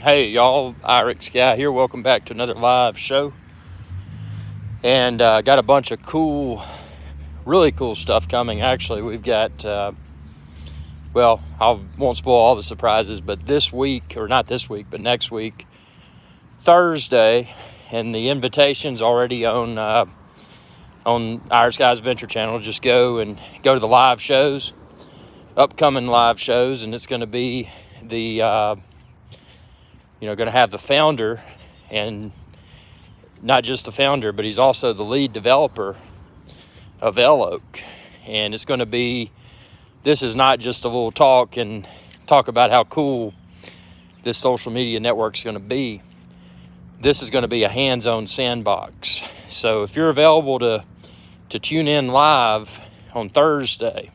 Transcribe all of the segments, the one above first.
Hey y'all, Irix Guy here. Welcome back to another live show. And got a bunch of really cool stuff coming. Actually, we've got, I won't spoil all the surprises, but this week, or not this week, but next week, Thursday, and the invitation's already on Irix Guy's Adventure Channel. Just go to the live shows, upcoming live shows, and it's going to be the going to have the founder, and not just the founder, but he's also the lead developer of Elloak. And it's going to be, this is not just a little talk about how cool this social media network is going to be. This is going to be a hands-on sandbox. So if you're available to tune in live on Thursday,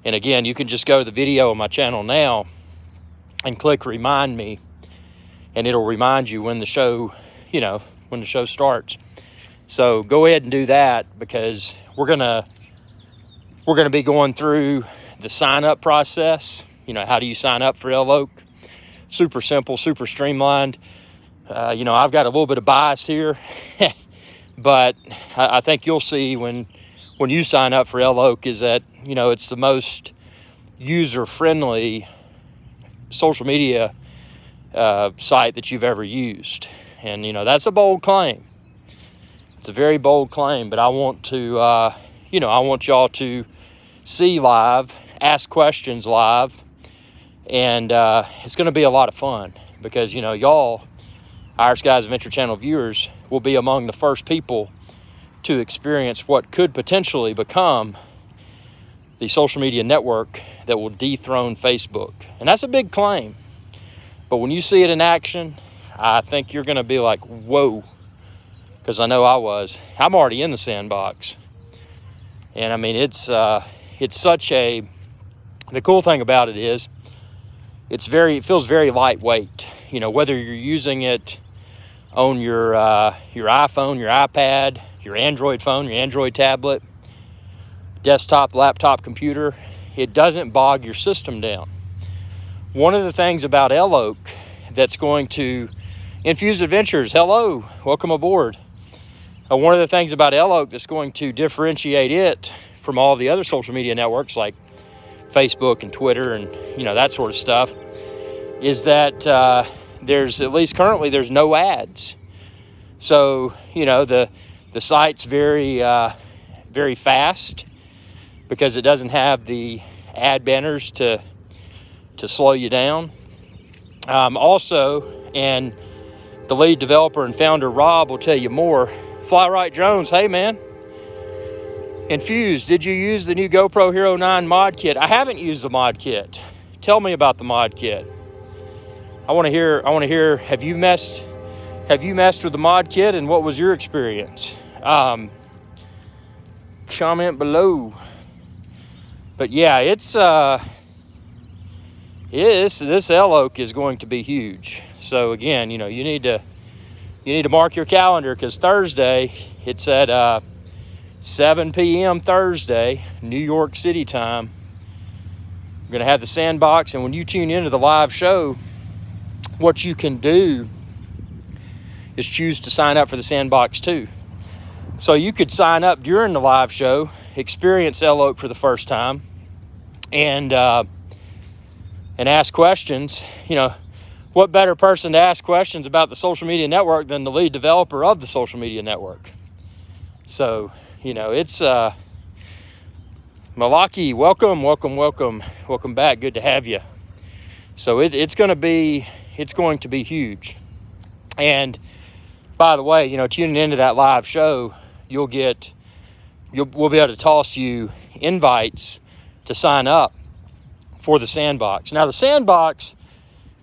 and again, you can just go to the video on my channel now and click remind me, and it'll remind you when the show starts. So go ahead and do that, because we're gonna be going through the sign up process. How do you sign up for Elloak? Super simple, super streamlined. I've got a little bit of bias here, but I think you'll see when you sign up for Elloak is that, it's the most user-friendly social media site that you've ever used. And, that's a bold claim. It's a very bold claim, but I want to, I want y'all to see live, ask questions live, and it's going to be a lot of fun because, y'all, Irix Guy's Adventure Channel viewers, will be among the first people to experience what could potentially become the social media network that will dethrone Facebook. And that's a big claim. But when you see it in action, I think you're going to be like, whoa, because I know I was. I'm already in the sandbox. And I mean, it's such a, the cool thing about it is it feels very lightweight. Whether you're using it on your iPhone, your iPad, your Android phone, your Android tablet, desktop, laptop, computer, it doesn't bog your system down. One of the things about Elloak that's going to Infuse Adventures, hello, welcome aboard. One of the things about Elloak that's going to differentiate it from all the other social media networks like Facebook and Twitter and that sort of stuff is that there's, at least currently, there's no ads. So the site's very very fast because it doesn't have the ad banners to slow you down. Also, and the lead developer and founder, Rob, will tell you more. Fly Right Jones, hey man. Infuse, did you use the new GoPro Hero 9 mod kit? I haven't used the mod kit. Tell me about the mod kit. I want to hear, have you messed with the mod kit, and what was your experience? Comment below. But yeah, this Elloak is going to be huge. So again, you need to mark your calendar, because Thursday, it's at 7 p.m. Thursday, New York City time. We're going to have the sandbox, and when you tune into the live show, what you can do is choose to sign up for the sandbox too. So you could sign up during the live show, experience Elloak for the first time, and ask questions. What better person to ask questions about the social media network than the lead developer of the social media network? So, it's Malaki, welcome back. Good to have you. So it's going to be huge. And by the way, tuning into that live show, we'll be able to toss you invites to sign up for the sandbox. Now the sandbox,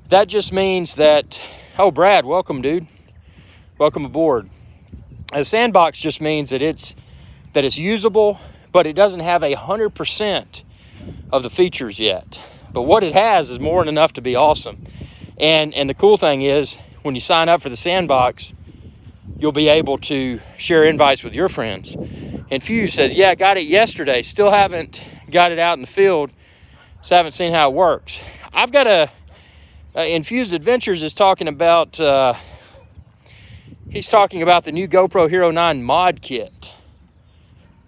that just means that, oh, Brad, welcome, dude. Welcome aboard. The sandbox just means that it's usable, but it doesn't have 100% of the features yet. But what it has is more than enough to be awesome. And the cool thing is, when you sign up for the sandbox, you'll be able to share invites with your friends. And Fuse says, yeah, I got it yesterday. Still haven't got it out in the field, so I haven't seen how it works. I've got a Infused Adventures is talking about, he's talking about the new GoPro Hero 9 mod kit.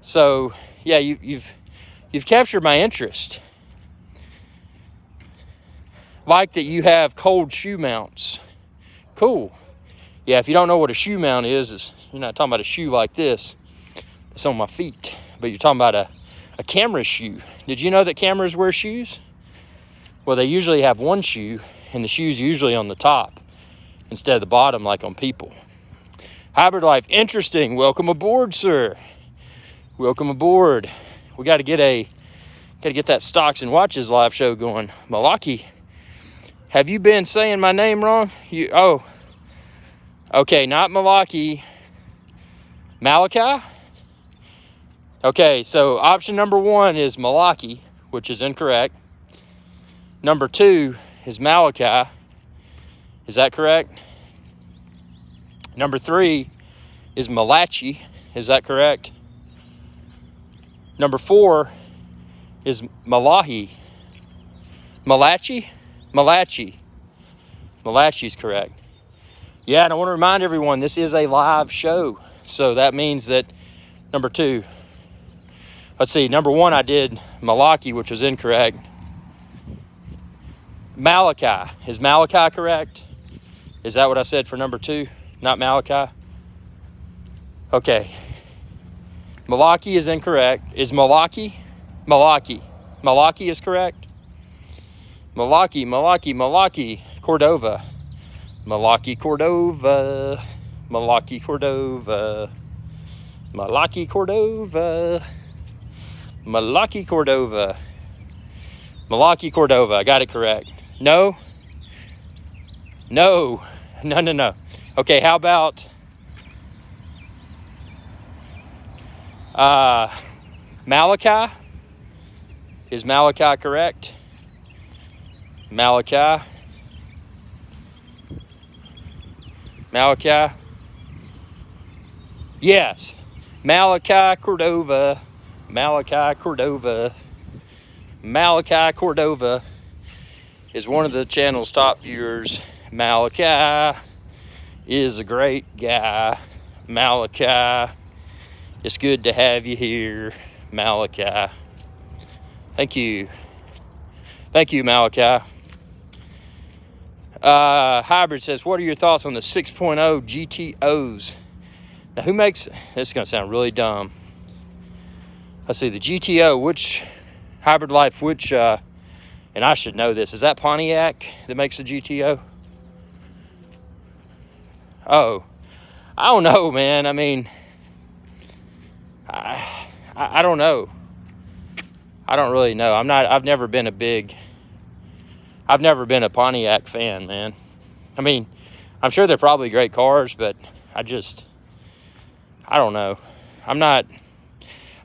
So, yeah, you've captured my interest. Like that you have cold shoe mounts. Cool. Yeah, if you don't know what a shoe mount is you're not talking about a shoe like this. It's on my feet. But you're talking about a camera shoe. Did you know that cameras wear shoes? Well, they usually have one shoe, and the shoe's usually on the top instead of the bottom like on people. Hybrid Life, interesting. Welcome aboard, sir. Welcome aboard. We got to get that Stocks and Watches live show going. Malaki, have you been saying my name wrong? Okay, not Malaki. Malachi? Okay, so option number 1 is Malaki, which is incorrect. Number 2 is Malachi. Is that correct? Number 3 is Malachi. Is that correct? Number 4 is Malachi. Malachi? Malachi. Malachi is correct. Yeah, and I want to remind everyone, this is a live show. So that means that number 2, let's see, number 1 I did Malachi, which was incorrect. Malachi. Is Malachi correct? Is that what I said for number 2? Not Malachi? Okay. Malachi is incorrect. Is Malachi? Malachi. Malachi is correct. Malachi. Cordova. Malachi Cordova. Malachi Cordova. Malachi Cordova. Malachi Cordova. Malachi Cordova. I got it correct. No. Okay, how about Malachi? Is Malachi correct? Malachi. Yes. Malachi Cordova. Malachi Cordova is one of the channel's top viewers. Malachi is a great guy. Malachi, it's good to have you here. Malachi. Thank you, Malachi. Hybrid says, what are your thoughts on the 6.0 GTOs? Now, who makes, this is going to sound really dumb. Let's see, the GTO, which, Hybrid Life, which, and I should know this, is that Pontiac that makes the GTO? Oh, I don't know, man. I mean, I don't know. I don't really know. I've never been a Pontiac fan, man. I mean, I'm sure they're probably great cars, but I don't know. I don't know.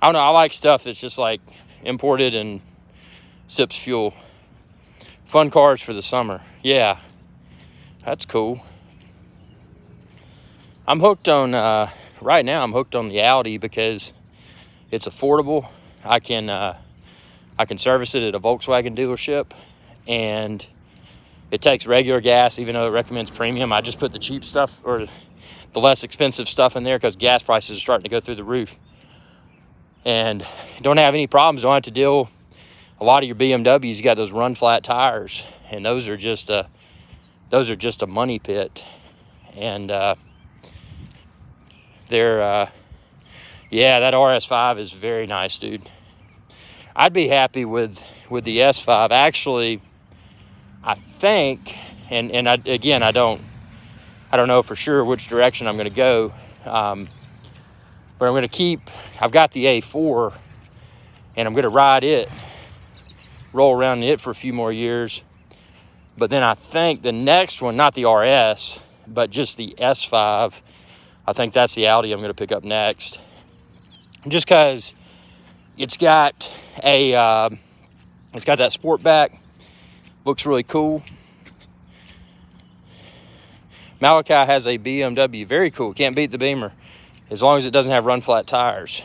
I like stuff that's just like imported and sips fuel. Fun cars for the summer. Yeah, that's cool. I'm hooked on, right now I'm hooked on the Audi because it's affordable. I can service it at a Volkswagen dealership, and it takes regular gas, even though it recommends premium. I just put the cheap stuff or the less expensive stuff in there because gas prices are starting to go through the roof. And don't have any problems. Don't have to deal. A lot of your BMWs, you got those run flat tires, and those are just a money pit. And yeah, that RS5 is very nice, dude. I'd be happy with the S5. Actually, I think, and I don't know for sure which direction I'm going to go, but I'm going to keep, I've got the A4, and I'm going to ride it, roll around in it for a few more years. But then I think the next one, not the RS, but just the S5, I think that's the Audi I'm going to pick up next. Just because it's got that sport back, looks really cool. Malachi has a BMW, very cool. Can't beat the Beamer, as long as it doesn't have run flat tires.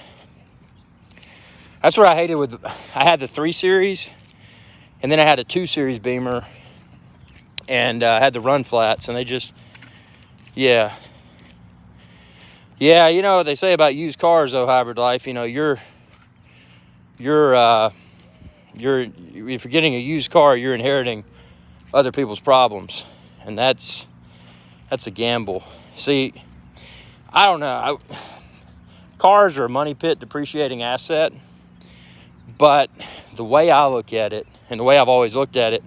That's what I hated with, I had the 3 Series, and then I had a 2 Series Beamer. and had the run flats, and they just, yeah. Yeah, you know what they say about used cars, though, Hybrid Life. You know, you're if you're getting a used car, you're inheriting other people's problems, and that's a gamble. See, I don't know. Cars are a money pit depreciating asset, but the way I look at it, and the way I've always looked at it,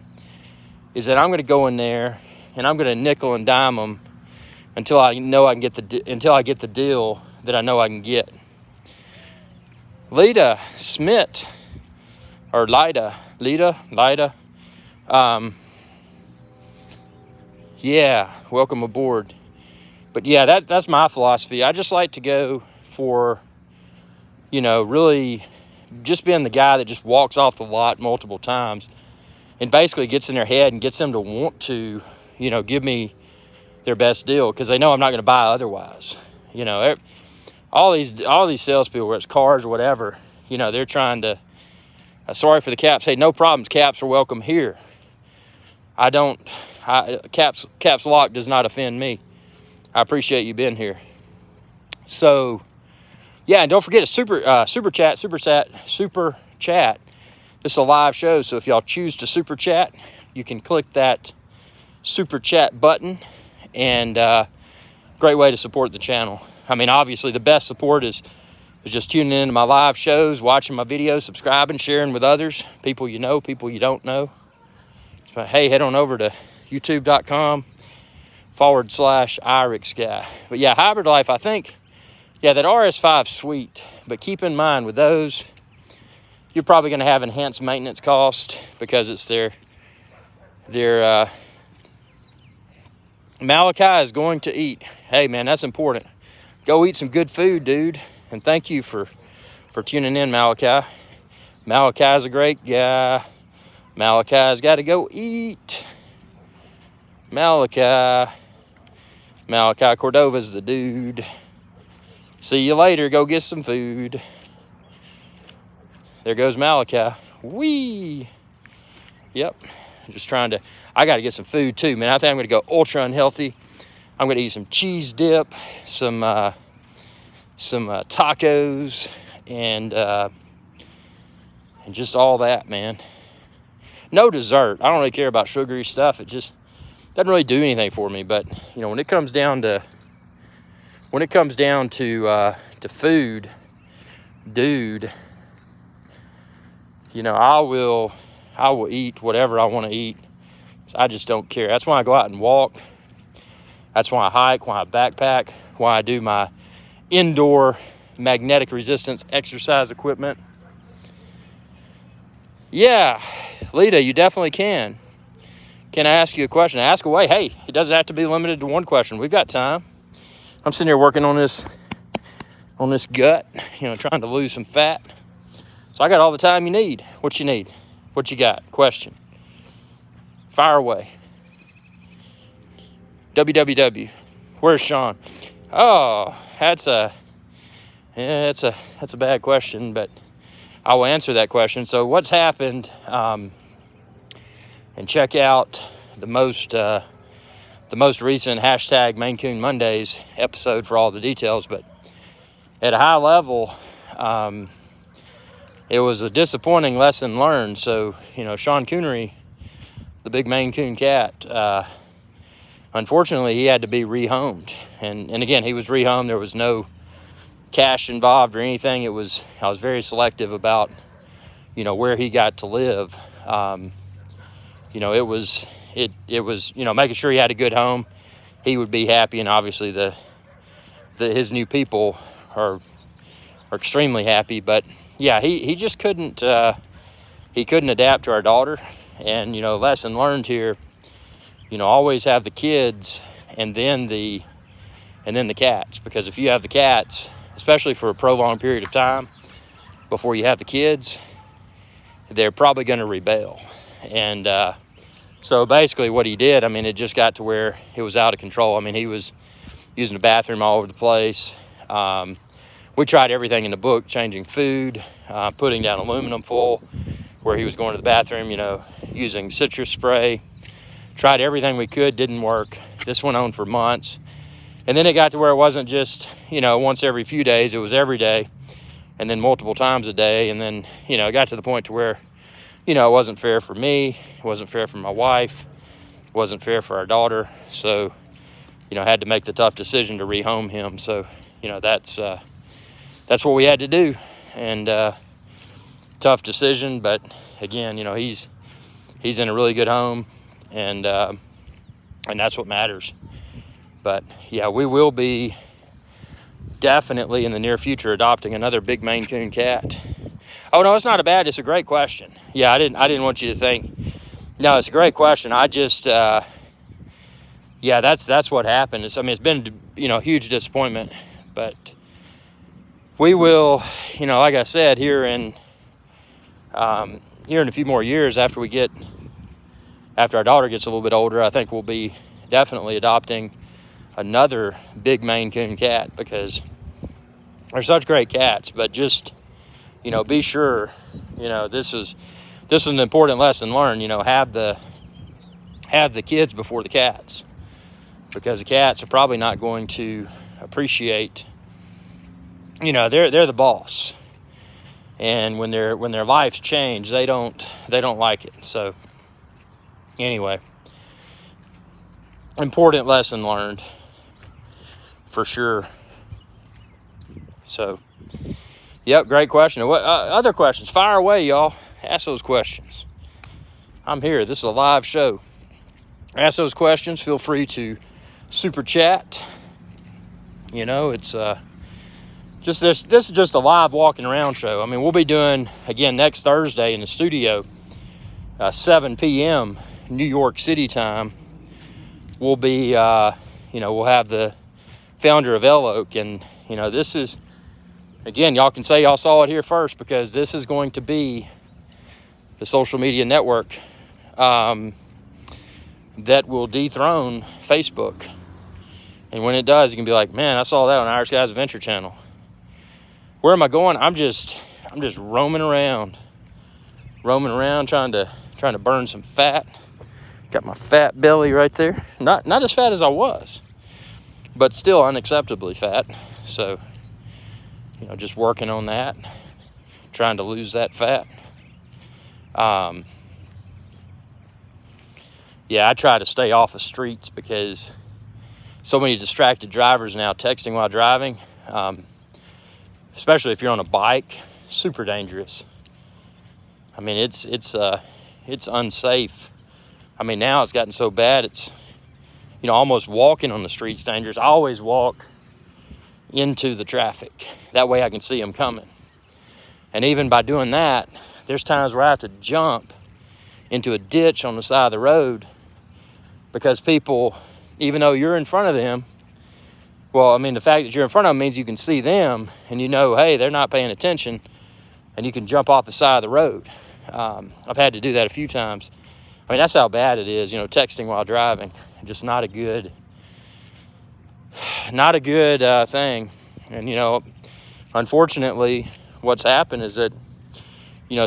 is that I'm going to go in there and I'm going to nickel and dime them until I know I can get the deal that I know I can get. Lida Smith, or Lida, yeah, welcome aboard. But yeah, that's my philosophy. I just like to go for, you know, really just being the guy that just walks off the lot multiple times and basically gets in their head and gets them to want to, you know, give me their best deal, because they know I'm not going to buy otherwise. You know, all these salespeople, whether it's cars or whatever, you know, they're trying to, sorry for the caps. Hey, no problems. Caps are welcome here. Caps lock does not offend me. I appreciate you being here. So, yeah, and don't forget a super chat. This is a live show, so if y'all choose to super chat, you can click that super chat button, and great way to support the channel. I mean, obviously, the best support is just tuning into my live shows, watching my videos, subscribing, sharing with others, people you know, people you don't know. So, hey, head on over to youtube.com/IRIX guy. But yeah, Hybrid Life, I think, yeah, that RS5's sweet, but keep in mind with those, you're probably going to have enhanced maintenance cost because it's their Malachi is going to eat. Hey, man, that's important. Go eat some good food, dude. And thank you for tuning in, Malachi. Malachi's a great guy. Malachi's got to go eat. Malachi Cordova's the dude. See you later. Go get some food. There goes Malachi. Whee! Yep. I got to get some food too, man. I think I'm going to go ultra unhealthy. I'm going to eat some cheese dip, some tacos, and just all that, man. No dessert. I don't really care about sugary stuff. It just doesn't really do anything for me. But you know, when it comes down to food, dude, you know, I will eat whatever I want to eat. So I just don't care. That's why I go out and walk. That's why I hike, why I backpack, why I do my indoor magnetic resistance exercise equipment. Yeah, Lita, you definitely can. Can I ask you a question? Ask away. Hey, it doesn't have to be limited to one question. We've got time. I'm sitting here working on this gut, you know, trying to lose some fat. So I got all the time you need. What you need? What you got? Question. Fire away. WWW. Where's Sean? Oh, that's a bad question, but I will answer that question. So what's happened? And check out the most recent hashtag Maine Coon Mondays episode for all the details. But at a high level, it was a disappointing lesson learned. So, you know, Sean Coonery, the big Maine Coon cat, unfortunately, he had to be rehomed. And again, he was rehomed. There was no cash involved or anything. I was very selective about, you know, where he got to live. You know, it was, you know, making sure he had a good home. He would be happy. And obviously his new people are extremely happy. But yeah, he just couldn't adapt to our daughter. And, you know, lesson learned here, you know, always have the kids and then the cats. Because if you have the cats, especially for a prolonged period of time before you have the kids, they're probably going to rebel. And so basically what he did, I mean, it just got to where it was out of control. I mean, he was using the bathroom all over the place. We tried everything in the book, changing food, putting down aluminum foil where he was going to the bathroom, you know, using citrus spray, Tried everything we could, didn't work. This went on for months. And then it got to where it wasn't just, once every few days, it was every day, and then multiple times a day. And then, it got to the point to where, it wasn't fair for me, it wasn't fair for my wife, it wasn't fair for our daughter. So, I had to make the tough decision to rehome him. So, that's what we had to do. And tough decision, but again, he's in a really good home, and that's what matters. But yeah, we will be definitely in the near future adopting another big Maine Coon cat. Oh no, it's not it's a great question. Yeah, I didn't want you to think. No, it's a great question. I just that's what happened. It's been a huge disappointment, but we will, like I said, here in a few more years, after our daughter gets a little bit older, I think we'll be definitely adopting another big Maine Coon cat, because they're such great cats. But just, be sure, this is an important lesson learned. Have the kids before the cats, because the cats are probably not going to appreciate, they're the boss. And when their lives change, they don't like it. So anyway, important lesson learned for sure. So, yep, great question. What other questions? Fire away, y'all. Ask those questions. I'm here. This is a live show. Ask those questions. Feel free to super chat. It's this is just a live walking around show. We'll be doing again next Thursday in the studio, 7 p.m. New York City time. We'll be, we'll have the founder of El Oak, and this is, again, y'all can say y'all saw it here first, because this is going to be the social media network that will dethrone Facebook. And when it does, you can be like, man, I saw that on Irish Guys Adventure Channel. Where am I going? I'm just roaming around, trying to burn some fat. Got my fat belly right there. Not as fat as I was, but still unacceptably fat. So, just working on that, trying to lose that fat. I try to stay off of streets, because so many distracted drivers now texting while driving, especially if you're on a bike, super dangerous. It's unsafe. Now it's gotten so bad, it's, almost walking on the street's dangerous. I always walk into the traffic. That way I can see them coming. And even by doing that, there's times where I have to jump into a ditch on the side of the road, because people, even though you're in front of them, the fact that you're in front of them means you can see them, and hey, they're not paying attention, and you can jump off the side of the road. I've had to do that a few times. That's how bad it is, texting while driving. Just not a good thing. And, unfortunately, what's happened is that,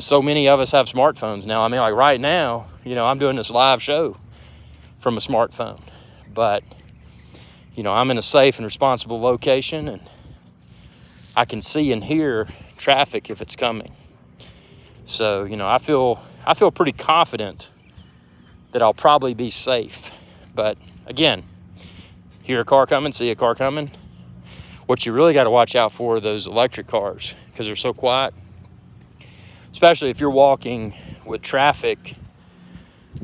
so many of us have smartphones now. Like right now, I'm doing this live show from a smartphone. But, I'm in a safe and responsible location, and I can see and hear traffic if it's coming. So, I feel pretty confident that I'll probably be safe. But again, hear a car coming, see a car coming. What you really got to watch out for are those electric cars, because they're so quiet, especially if you're walking with traffic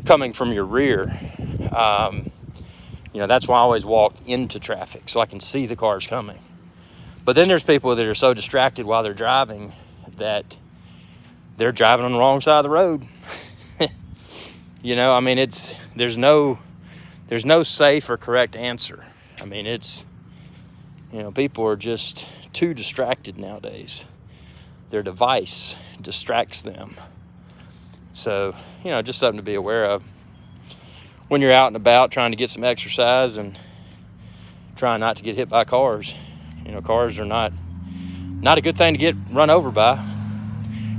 coming from your rear. That's why I always walk into traffic, so I can see the cars coming. But then there's people that are so distracted while they're driving that they're driving on the wrong side of the road. There's no safe or correct answer. People are just too distracted nowadays. Their device distracts them. So, just something to be aware of when you're out and about trying to get some exercise and trying not to get hit by cars. Cars are not a good thing to get run over by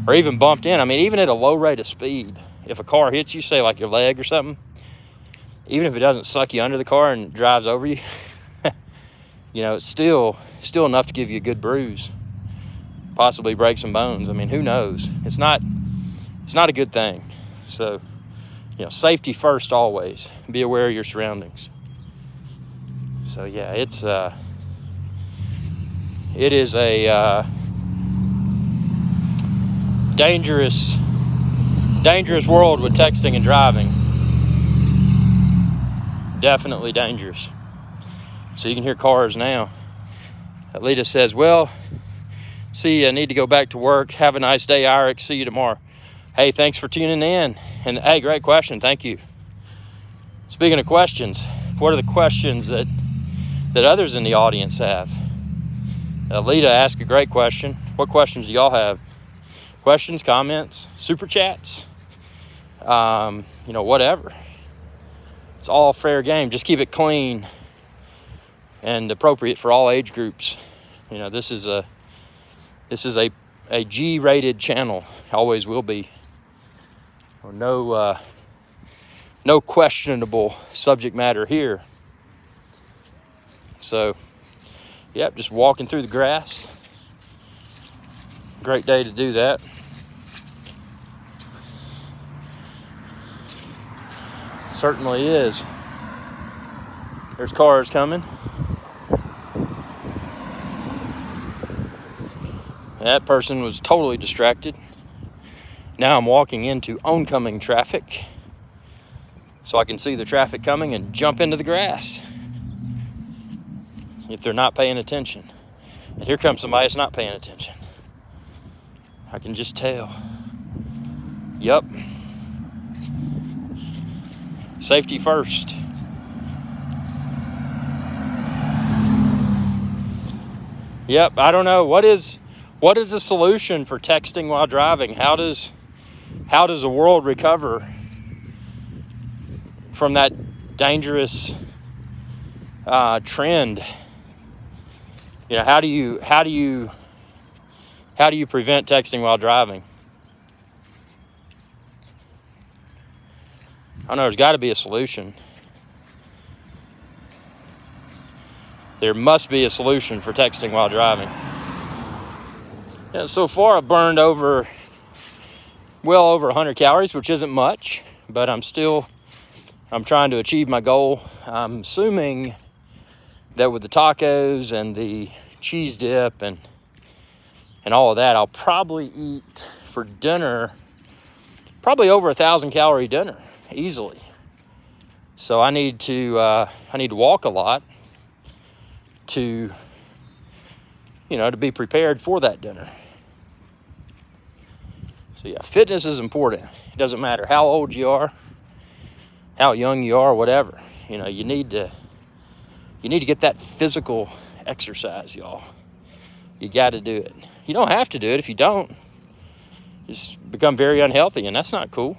or even bumped in. Even at a low rate of speed, if a car hits you, say like your leg or something, even if it doesn't suck you under the car and drives over you, you know, it's still enough to give you a good bruise, possibly break some bones. I mean, who knows? It's not a good thing. So, you know, safety first always. Be aware of your surroundings. So yeah, it is a dangerous world with texting and driving. Definitely dangerous. So you can hear cars now. Alita says, well, see, I need to go back to work. Have a nice day, Eric. See you tomorrow. Hey, thanks for tuning in. And hey, great question. Thank you. Speaking of questions, what are the questions that others in the audience have? Alita asked a great question. What questions do y'all have? Questions, comments, super chats, you know, whatever. It's all fair game. Just keep it clean and appropriate for all age groups. You know, this is a G-rated channel. Always will be. No questionable subject matter here. So, yep, just walking through the grass. Great day to do that. Certainly is. There's cars coming. That person was totally distracted. Now I'm walking into oncoming traffic so I can see the traffic coming and jump into the grass if they're not paying attention. And here comes somebody that's not paying attention. I can just tell. Yup. Safety first. Yep, I don't know. What is the solution for texting while driving? How does the world recover from that dangerous trend? You know, how do you prevent texting while driving? I don't know, there's got to be a solution. There must be a solution for texting while driving. Yeah, so far I've burned well over 100 calories, which isn't much, but I'm trying to achieve my goal. I'm assuming that with the tacos and the cheese dip and all of that, I'll probably eat for dinner probably over 1,000 calorie dinner easily. So I need to walk a lot to be prepared for that dinner. So yeah, fitness is important. It doesn't matter how old you are, how young you are, whatever. You know, you need to get that physical exercise, y'all. You got to do it. You don't have to do it. If you don't, just become very unhealthy, and that's not cool.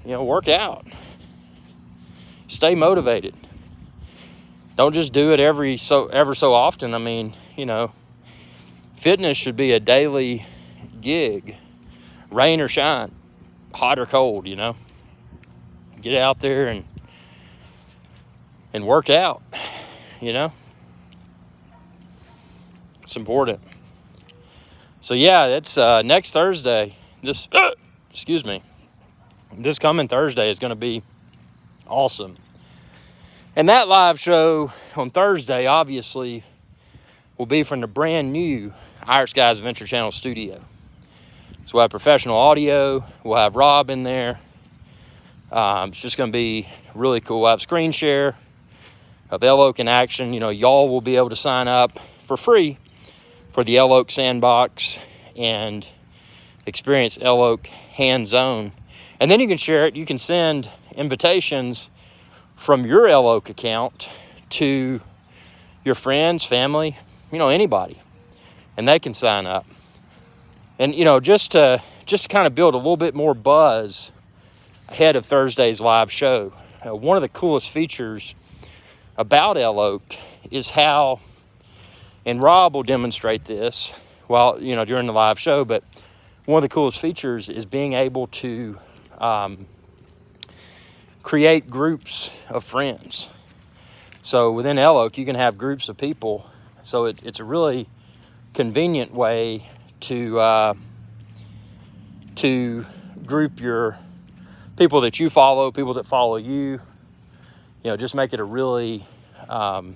You know, work out. Stay motivated. Don't just do it ever so often. I mean, you know, fitness should be a daily gig, rain or shine, hot or cold, you know. Get out there and work out, you know. It's important. So yeah, it's next Thursday. This coming Thursday is going to be awesome. And that live show on Thursday, obviously, will be from the brand new Irish Guys Adventure Channel studio. So we'll have professional audio. We'll have Rob in there. It's just going to be really cool. We'll have screen share of El Oak in action. You know, y'all will be able to sign up for free for the El Oak Sandbox and experience El Oak hands-on. And then you can share it. You can send invitations from your El Oak account to your friends, family, you know, anybody. And they can sign up. And, you know, just to kind of build a little bit more buzz ahead of Thursday's live show. One of the coolest features about El Oak is how, and Rob will demonstrate this during the live show, but one of the coolest features is being able to create groups of friends. So within Elk Oak, you can have groups of people. So it's a really convenient way to group your people that you follow, people that follow you. Just make it a really, trying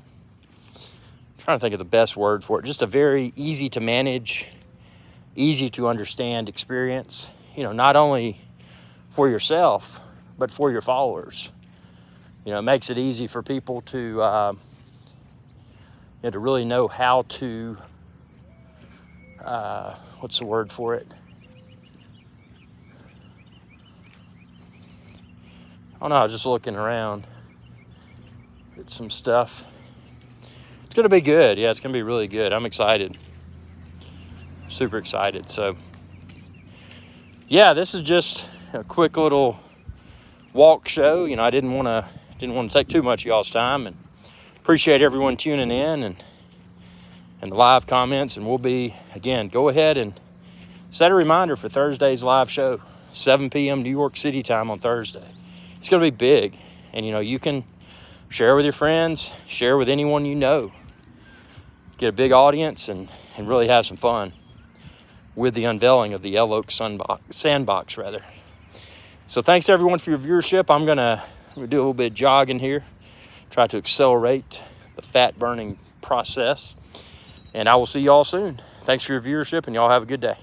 to think of the best word for it, just a very easy to manage, easy to understand experience, not only for yourself, but for your followers. It makes it easy for people to really know how to, what's the word for it? I don't know, I was just looking around at some stuff. It's going to be good. Yeah, it's going to be really good. I'm excited. Super excited. So, yeah, this is just a quick little walk show. I didn't want to take too much of y'all's time, and appreciate everyone tuning in and the live comments. And we'll be, again, go ahead and set a reminder for Thursday's live show, 7 p.m. New York City time on Thursday. It's going to be big, and you can share with your friends, share with anyone you know, get a big audience, and really have some fun with the unveiling of the Elk Oak Sandbox. So thanks everyone for your viewership. I'm gonna do a little bit of jogging here, try to accelerate the fat burning process, and I will see y'all soon. Thanks for your viewership, and y'all have a good day.